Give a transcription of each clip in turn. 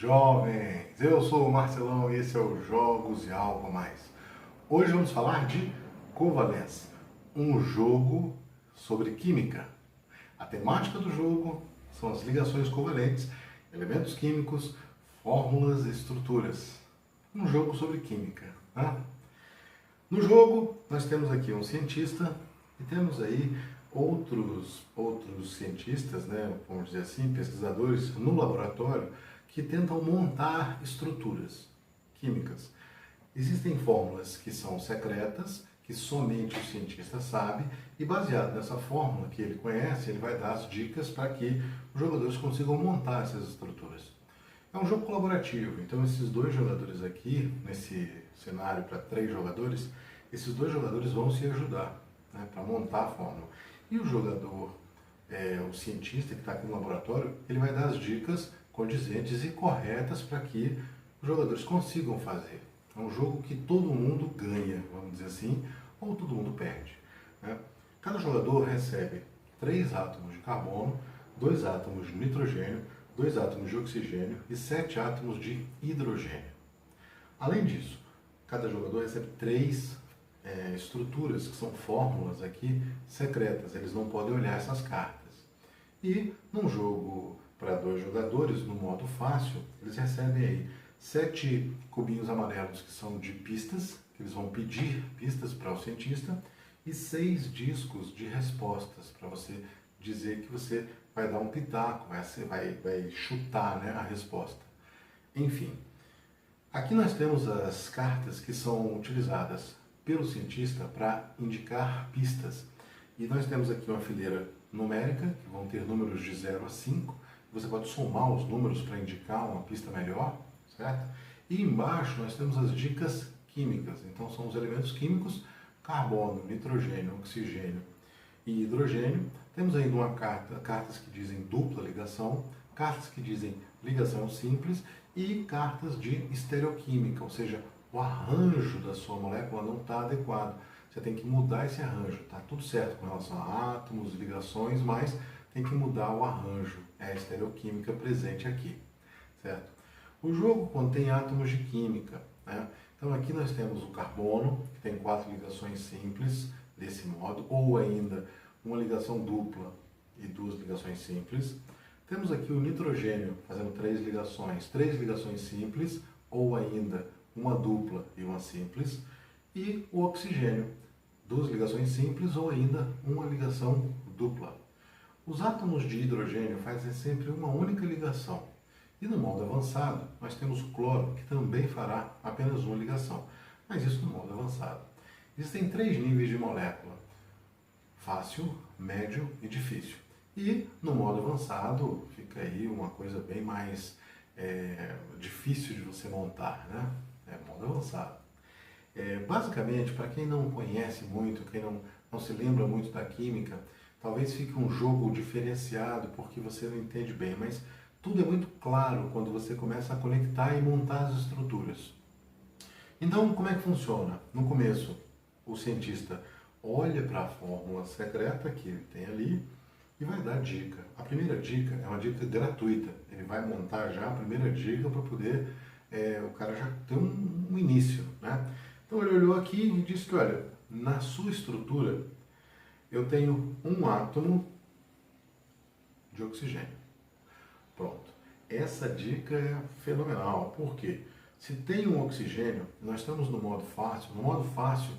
Jovens, eu sou o Marcelão e esse é o Jogos e Algo a Mais. Hoje vamos falar de covalência, um jogo sobre química. A temática do jogo são as ligações covalentes, elementos químicos, fórmulas e estruturas. Um jogo sobre química, né? No jogo, nós temos aqui um cientista e temos aí outros cientistas, né, vamos dizer assim, pesquisadores no laboratório que tentam montar estruturas químicas. Existem fórmulas que são secretas, que somente o cientista sabe, e baseado nessa fórmula que ele conhece, ele vai dar as dicas para que os jogadores consigam montar essas estruturas. É um jogo colaborativo, então esses dois jogadores aqui, nesse cenário para 3 jogadores, esses 2 jogadores vão se ajudar, né, para montar a fórmula. E o jogador, o cientista que está aqui no laboratório, ele vai dar as dicas condizentes e corretas para que os jogadores consigam fazer. É um jogo que todo mundo ganha, vamos dizer assim, ou todo mundo perde, né? Cada jogador recebe 3 átomos de carbono, 2 átomos de nitrogênio, 2 átomos de oxigênio e 7 átomos de hidrogênio. Além disso, cada jogador recebe 3 estruturas, que são fórmulas aqui secretas, eles não podem olhar essas cartas. E num jogo para 2 jogadores, no modo fácil, eles recebem aí 7 cubinhos amarelos que são de pistas, que eles vão pedir pistas para o cientista, e 6 discos de respostas, para você dizer que você vai dar um pitaco, vai chutar, né, a resposta. Enfim, aqui nós temos as cartas que são utilizadas pelo cientista para indicar pistas. E nós temos aqui uma fileira numérica, que vão ter números de 0 a 5. Você pode somar os números para indicar uma pista melhor, certo? E embaixo nós temos as dicas químicas. Então são os elementos químicos: carbono, nitrogênio, oxigênio e hidrogênio. Temos ainda cartas que dizem dupla ligação, cartas que dizem ligação simples e cartas de estereoquímica, ou seja, o arranjo da sua molécula não está adequado. Você tem que mudar esse arranjo. Está tudo certo com relação a átomos, ligações, mas tem que mudar o arranjo. É a estereoquímica presente aqui, certo? O jogo contém átomos de química, né? Então aqui nós temos o carbono, que tem 4 ligações simples, desse modo, ou ainda uma ligação dupla e 2 ligações simples. Temos aqui o nitrogênio, fazendo 3 ligações simples, ou ainda uma dupla e uma simples. E o oxigênio, 2 ligações simples ou ainda uma ligação dupla. Os átomos de hidrogênio fazem sempre uma única ligação. E no modo avançado, nós temos o cloro, que também fará apenas uma ligação. Mas isso no modo avançado. Existem 3 níveis de molécula: fácil, médio e difícil. E no modo avançado fica aí uma coisa bem mais difícil de você montar, né? Modo avançado. Basicamente, para quem não conhece muito, quem não se lembra muito da química, talvez fique um jogo diferenciado porque você não entende bem, mas tudo é muito claro quando você começa a conectar e montar as estruturas. Então, como é que funciona? No começo, o cientista olha para a fórmula secreta que ele tem ali e vai dar dica. A primeira dica é uma dica gratuita. Ele vai montar já a primeira dica para poder o cara já ter um início, né? Então ele olhou aqui e disse que, olha, na sua estrutura eu tenho um átomo de oxigênio. Pronto. Essa dica é fenomenal. Por quê? Se tem um oxigênio, nós estamos no modo fácil. No modo fácil,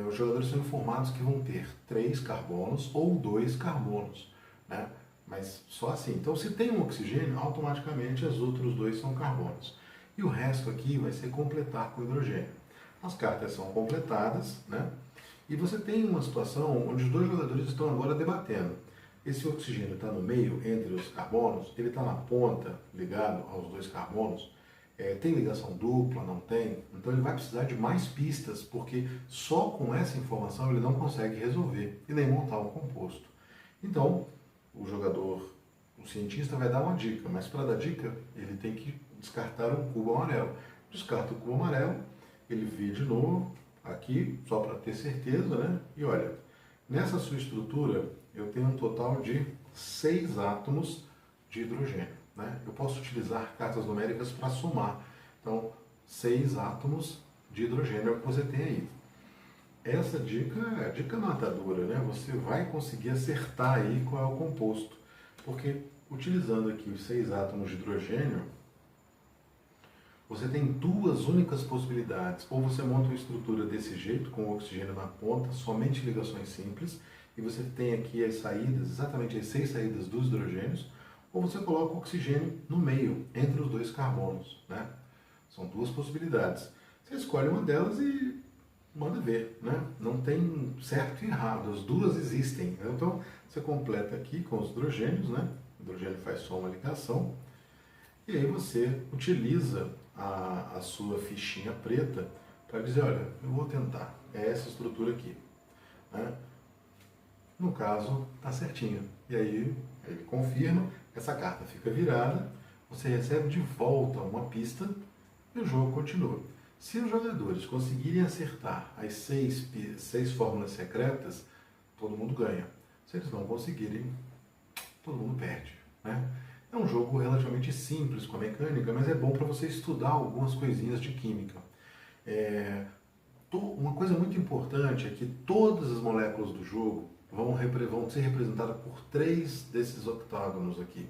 os jogadores são informados que vão ter 3 carbonos ou 2 carbonos, né? Mas só assim. Então, se tem um oxigênio, automaticamente os outros 2 são carbonos. E o resto aqui vai ser completar com hidrogênio. As cartas são completadas, né? E você tem uma situação onde os 2 jogadores estão agora debatendo. Esse oxigênio está no meio, entre os carbonos, ele está na ponta, ligado aos 2 carbonos. Tem ligação dupla, não tem? Então ele vai precisar de mais pistas, porque só com essa informação ele não consegue resolver e nem montar um composto. Então, o cientista vai dar uma dica, mas para dar dica, ele tem que descartar um cubo amarelo. Descarta o cubo amarelo, ele vê de novo, aqui, só para ter certeza, né? E olha, nessa sua estrutura, eu tenho um total de 6 átomos de hidrogênio. né? Eu posso utilizar cartas numéricas para somar. Então, 6 átomos de hidrogênio é o que você tem aí. Essa dica é a dica matadora, né? Você vai conseguir acertar aí qual é o composto. Porque utilizando aqui os 6 átomos de hidrogênio, você tem duas únicas possibilidades. Ou você monta uma estrutura desse jeito, com o oxigênio na ponta, somente ligações simples, e você tem aqui as saídas, exatamente as 6 saídas dos hidrogênios, ou você coloca o oxigênio no meio, entre os 2 carbonos, né? São duas possibilidades. Você escolhe uma delas e manda ver, né? Não tem certo e errado, as duas existem. Então, você completa aqui com os hidrogênios, né? O hidrogênio faz só uma ligação, e aí você utiliza a sua fichinha preta para dizer, olha, eu vou tentar, é essa estrutura aqui, né? No caso, está certinho. E aí ele confirma, essa carta fica virada, você recebe de volta uma pista e o jogo continua. Se os jogadores conseguirem acertar as 6 fórmulas secretas, todo mundo ganha. Se eles não conseguirem, todo mundo perde, né? É um jogo relativamente simples com a mecânica, mas é bom para você estudar algumas coisinhas de química. Uma coisa muito importante é que todas as moléculas do jogo vão ser representadas por 3 desses octágonos aqui,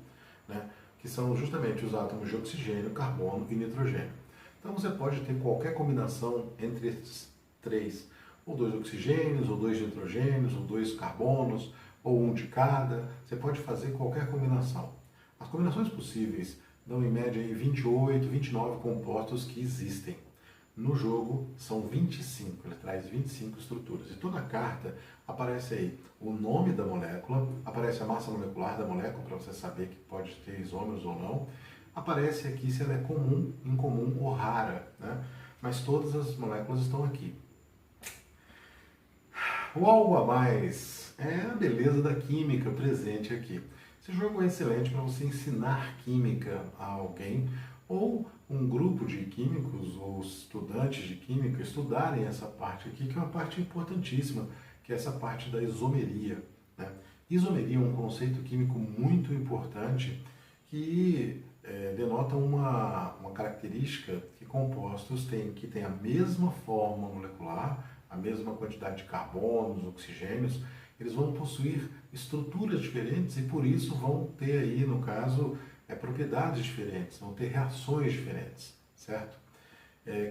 né? Que são justamente os átomos de oxigênio, carbono e nitrogênio. Então você pode ter qualquer combinação entre esses 3, ou 2 oxigênios, ou 2 nitrogênios, ou 2 carbonos, ou um de cada. Você pode fazer qualquer combinação. As combinações possíveis dão em média aí 28, 29 compostos que existem. No jogo são 25, ele traz 25 estruturas. E toda carta aparece aí o nome da molécula, aparece a massa molecular da molécula para você saber que pode ter isômeros ou não. Aparece aqui se ela é comum, incomum ou rara, né? Mas todas as moléculas estão aqui. O algo a mais é a beleza da química presente aqui. Esse jogo é excelente para você ensinar química a alguém ou um grupo de químicos ou estudantes de química estudarem essa parte aqui, que é uma parte importantíssima, que é essa parte da isomeria, né? Isomeria é um conceito químico muito importante que denota uma característica que compostos que têm a mesma forma molecular, a mesma quantidade de carbonos, oxigênios, eles vão possuir estruturas diferentes e por isso vão ter aí, no caso, propriedades diferentes, vão ter reações diferentes, certo?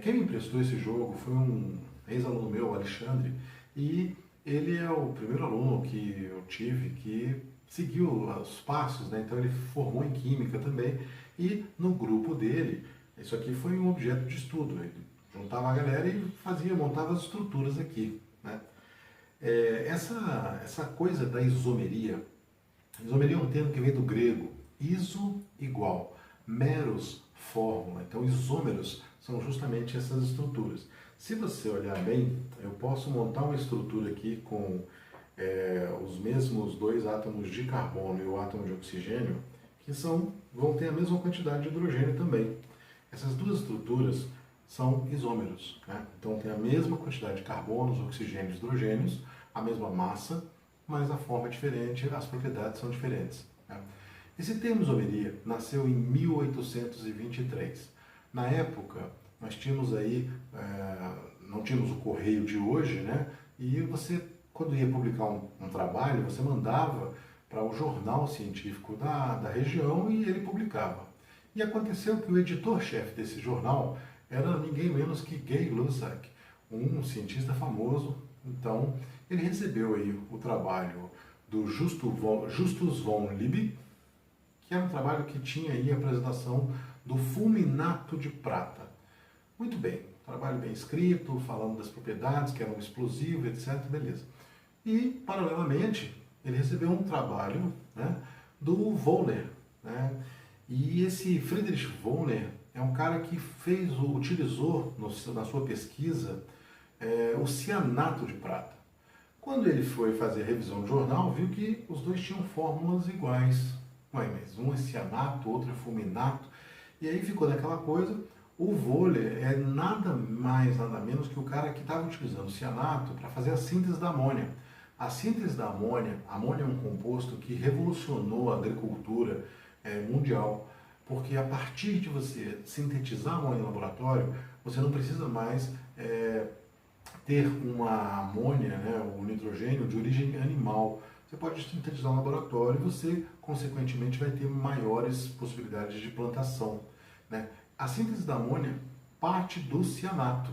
Quem me emprestou esse jogo foi um ex-aluno meu, o Alexandre, e ele é o primeiro aluno que eu tive que seguiu os passos, né? Então ele formou em química também, e no grupo dele, isso aqui foi um objeto de estudo, ele juntava a galera e montava as estruturas aqui, né? Essa coisa da isomeria é um termo que vem do grego, iso, igual, meros, fórmula. Então, isômeros são justamente essas estruturas. Se você olhar bem, eu posso montar uma estrutura aqui com os mesmos 2 átomos de carbono e o átomo de oxigênio, que vão ter a mesma quantidade de hidrogênio também. Essas duas estruturas são isômeros, né? Então, tem a mesma quantidade de carbonos, oxigênios e hidrogênios, a mesma massa, mas a forma é diferente, as propriedades são diferentes, né? Esse termo isomeria nasceu em 1823. Na época, nós tínhamos aí, não tínhamos o correio de hoje, né? E você, quando ia publicar um trabalho, você mandava para o jornal científico da região e ele publicava. E aconteceu que o editor-chefe desse jornal era ninguém menos que Gay-Lussac, um cientista famoso. Então, ele recebeu aí o trabalho do Justus von Liebig, que era um trabalho que tinha aí a apresentação do fulminato de prata. Muito bem, trabalho bem escrito, falando das propriedades, que era um explosivo, etc, beleza. E, paralelamente, ele recebeu um trabalho, né, do Wöhler, né? E esse Friedrich Wöhler é um cara que utilizou na sua pesquisa o cianato de prata. Quando ele foi fazer a revisão do jornal, viu que os dois tinham fórmulas iguais. Ué, mas um é cianato, outro é fulminato. E aí ficou naquela coisa. O Wöhler é nada mais, nada menos que o cara que estava utilizando o cianato para fazer a síntese da amônia. A síntese da amônia é um composto que revolucionou a agricultura mundial. porque a partir de você sintetizar amônia no laboratório, você não precisa mais ter uma amônia, né, o nitrogênio de origem animal. Você pode sintetizar no laboratório e você, consequentemente, vai ter maiores possibilidades de plantação, né? A síntese da amônia parte do cianato,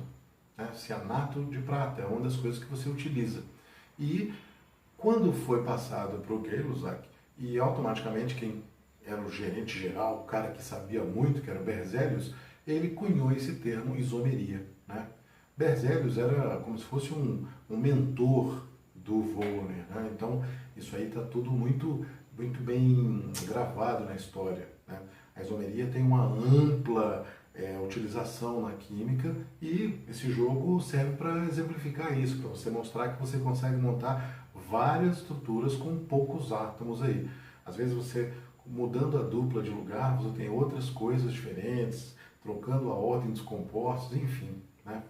né? Cianato de prata é uma das coisas que você utiliza. E quando foi passado para o Gay-Lussac, e automaticamente quem era o gerente geral, o cara que sabia muito, que era o Berzelius, ele cunhou esse termo isomeria, né? Berzelius era como se fosse um mentor do Vollmer, né? Então isso aí está tudo muito bem gravado na história, né? A isomeria tem uma ampla utilização na química e esse jogo serve para exemplificar isso, para você mostrar que você consegue montar várias estruturas com poucos átomos aí. Às vezes você, mudando a dupla de lugar, você tem outras coisas diferentes, trocando a ordem dos compostos, enfim, né?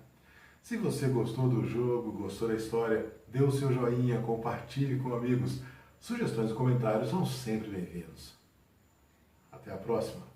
Se você gostou do jogo, gostou da história, dê o seu joinha, compartilhe com amigos. Sugestões e comentários são sempre bem-vindos. Até a próxima!